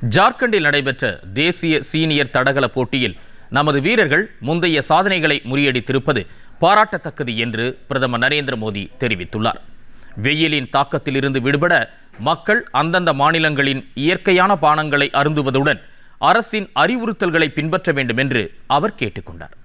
ஜார்க்கண்டில் நடைபெற்ற தேசிய சீனியர் தடகள போட்டியில் நமது வீரர்கள் முந்தைய சாதனைகளை முறியடித்திருப்பது பாராட்டத்தக்கது என்று பிரதமர் நரேந்திர மோடி தெரிவித்துள்ளார். வெயிலின் தாக்கத்தில் இருந்து விடுபட மக்கள் அந்தந்த மாநிலங்களின் இயற்கையான பானங்களை அருந்துவதுடன் அரசின் அறிவுறுத்தல்களை பின்பற்ற வேண்டும் என்று அவர் கேட்டுக்கொண்டார்.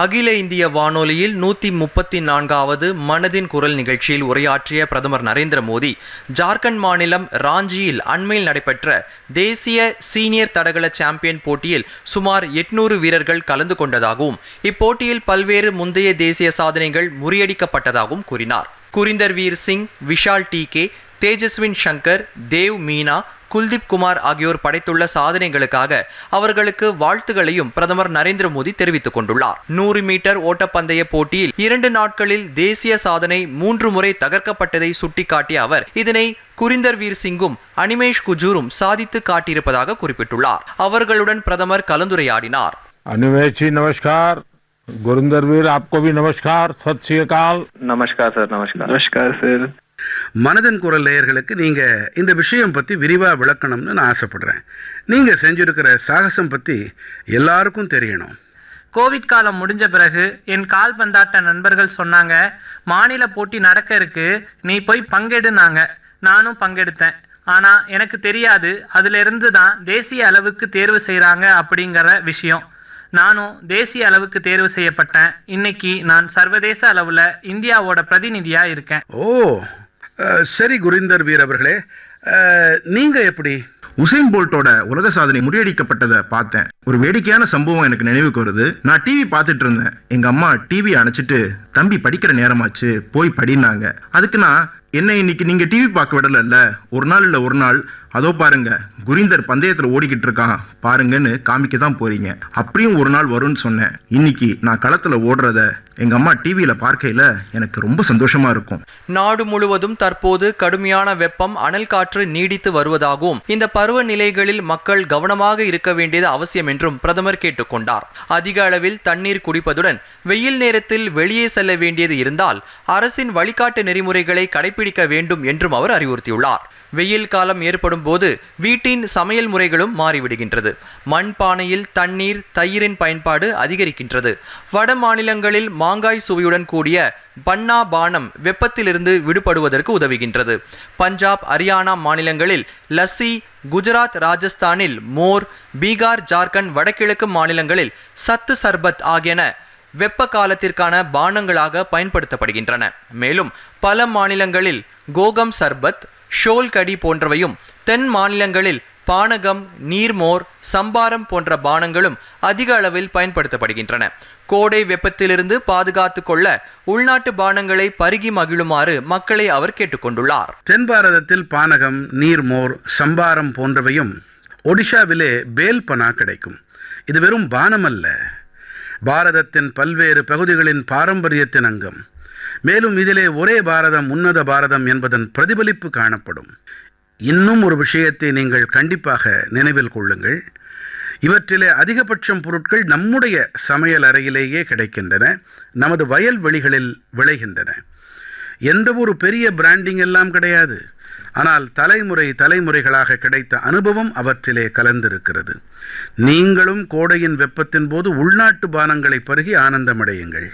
அகில இந்திய வானொலியில் 134வது மனதின் குரல் நிகழ்ச்சியில் உரையாற்றிய பிரதமர் நரேந்திர மோடி, ஜார்க்கண்ட் மாநிலம் ராஞ்சியில் அண்மையில் நடைபெற்ற தேசிய சீனியர் தடகள சாம்பியன் போட்டியில் சுமார் 800 வீரர்கள் கலந்து கொண்டதாகவும் இப்போட்டியில் பல்வேறு முந்தைய தேசிய சாதனைகள் முறியடிக்கப்பட்டதாகவும் கூறினார். குரிந்தர் வீர் சிங், விஷால் டிகே, தேஜஸ்வின் சங்கர், தேவ் மீனா, குல்தீப் குமார் ஆகியோர் படைத்துள்ள சாதனைகளுக்காக அவர்களுக்கு வாழ்த்துகளையும் பிரதமர் நரேந்திர மோடி தெரிவித்துக் கொண்டுள்ளார். 100 மீட்டர் ஓட்டப்பந்தய போட்டியில் 2 நாட்களில் தேசிய சாதனை 3 முறை தகர்க்கப்பட்டதை சுட்டிக்காட்டிய அவர் இதனை குரிந்தர் வீர் சிங்கும் அனிமேஷ் குஜூரும் சாதித்து காட்டியிருப்பதாக குறிப்பிட்டுள்ளார். அவர்களுடன் பிரதமர் கலந்துரையாடினார். अनिमेश जी नमस्कार, गुरिंदर वीर आपको भी नमस्कार, सत श्री अकाल. नमस्कार सर. नमस्कार सर. மனதின் குரல் நேயர்களுக்கு நீங்க இந்த விஷயம் பத்தி விரிவா விளக்கணும்னு நான் ஆசைப்படுறேன். நீங்க செஞ்சிருக்கிற சாகசம் பத்தி எல்லாருக்கும் தெரியணும். கோவிட் காலம் முடிஞ்ச பிறகு என் கால்பந்தாட்ட நண்பர்கள் சொன்னாங்க, மாநில போட்டி நடக்க இருக்கு, நீ போய் பங்கெடுனாங்க. நானும் பங்கெடுத்தேன். ஆனா எனக்கு தெரியாது அதுல இருந்து தான் தேசிய அளவுக்கு தேர்வு செய்யறாங்க அப்படிங்கிற விஷயம். நானும் தேசிய அளவுக்கு தேர்வு செய்யப்பட்டேன். இன்னைக்கு நான் சர்வதேச அளவுல இந்தியாவோட பிரதிநிதியா இருக்கேன். ஓ சரி குரிந்தர் வீர் அவர்களே, நீங்க எப்படி? உசைன் போல்ட்டோட உலக சாதனை முறியடிக்கப்பட்டதை பார்த்தேன். ஒரு வேடிக்கையான சம்பவம் எனக்கு நினைவுக்கு வருது. நான் டிவி பார்த்துட்டு இருந்தேன். எங்க அம்மா டிவி அணைச்சிட்டு, தம்பி படிக்கிற நேரமாச்சு போய் படினாங்க. அதுக்கு நான், என்ன இன்னைக்கு நீங்க டிவி பார்க்க விடல, ஒரு நாள் இல்ல ஒரு நாள் அதோ பாருங்க குரிந்தர் பந்தயத்துல ஓடிக்கிட்டு இருக்கான் பாருங்கன்னு காமிக்க தான் போறீங்க. அப்படியும் ஒரு நாள் வரும்னு சொன்னேன். இன்னைக்கு நான் களத்துல ஓடுறத எங்க அம்மா டிவியில பார்க்கையில எனக்கு ரொம்ப சந்தோஷமா இருக்கும். நாடு முழுவதும் தற்போது கடுமையான வெப்பம், அனல் காற்று நீடித்து வருவதாகவும் இந்த பருவ நிலைகளில் மக்கள் கவனமாக இருக்க வேண்டியது அவசியம் என்றும் பிரதமர் கேட்டுக்கொண்டார். அதிக அளவில் தண்ணீர் குடிப்பதுடன் வெயில் நேரத்தில் வெளியே செல்ல வேண்டியது இருந்தால் அரசின் வழிகாட்டு நெறிமுறைகளை கடைபிடிக்க வேண்டும் என்றும் அவர் அறிவுறுத்தியுள்ளார். வெயில் காலம் ஏற்படும் போது வீட்டின் சமையல் முறைகளும் மாறிவிடுகின்றது. மண் பானையில் தண்ணீர், தயிரின் பயன்பாடு அதிகரிக்கின்றது. வட மாநிலங்களில் மாங்காய் சுவையுடன் கூடிய பன்னா பானம் வெப்பத்திலிருந்து விடுபடுவதற்கு உதவுகின்றது. பஞ்சாப், ஹரியானா மாநிலங்களில் லஸ்ஸி, குஜராத், ராஜஸ்தானில் மோர், பீகார், ஜார்க்கண்ட், வடகிழக்கு மாநிலங்களில் சத்து சர்பத் ஆகியன வெப்ப காலத்திற்கான பானங்களாக பயன்படுத்தப்படுகின்றன. மேலும் பல மாநிலங்களில் கோகம் சர்பத், ஷோல் கடி போன்றவையும், தென் மாநிலங்களில் பானகம், நீர்மோர், சம்பாரம் போன்ற பானங்களும் அதிக அளவில் பயன்படுத்தப்படுகின்றன. கோடை வெப்பத்திலிருந்து பாதுகாத்துக் கொள்ள உள்நாட்டு பானங்களை பருகி மகிழுமாறு மக்களை அவர் கேட்டுக்கொண்டுள்ளார். தென் பாரதத்தில் பானகம், நீர்மோர், சம்பாரம் போன்றவையும், ஒடிஷாவிலே பேல் பனா கிடைக்கும். இது வெறும் பானம் அல்ல, பாரதத்தின் பல்வேறு பகுதிகளின் பாரம்பரியத்தின் அங்கம். மேலும் இதிலே ஒரே பாரதம், உன்னத பாரதம் என்பதன் பிரதிபலிப்பு காணப்படும். இன்னும் ஒரு விஷயத்தை நீங்கள் கண்டிப்பாக நினைவில் கொள்ளுங்கள். இவற்றிலே அதிகபட்சம் பொருட்கள் நம்முடைய சமையல் அறையிலேயே கிடைக்கின்றன, நமது வயல்வெளிகளில் விளைகின்றன. எந்த ஒரு பெரிய பிராண்டிங் எல்லாம் கிடையாது. ஆனால் தலைமுறைகளாக கிடைத்த அனுபவம் அவற்றிலே கலந்திருக்கிறது. நீங்களும் கோடையின் வெப்பத்தின் போது உள்நாட்டு பானங்களை பருகி ஆனந்தமடையுங்கள்.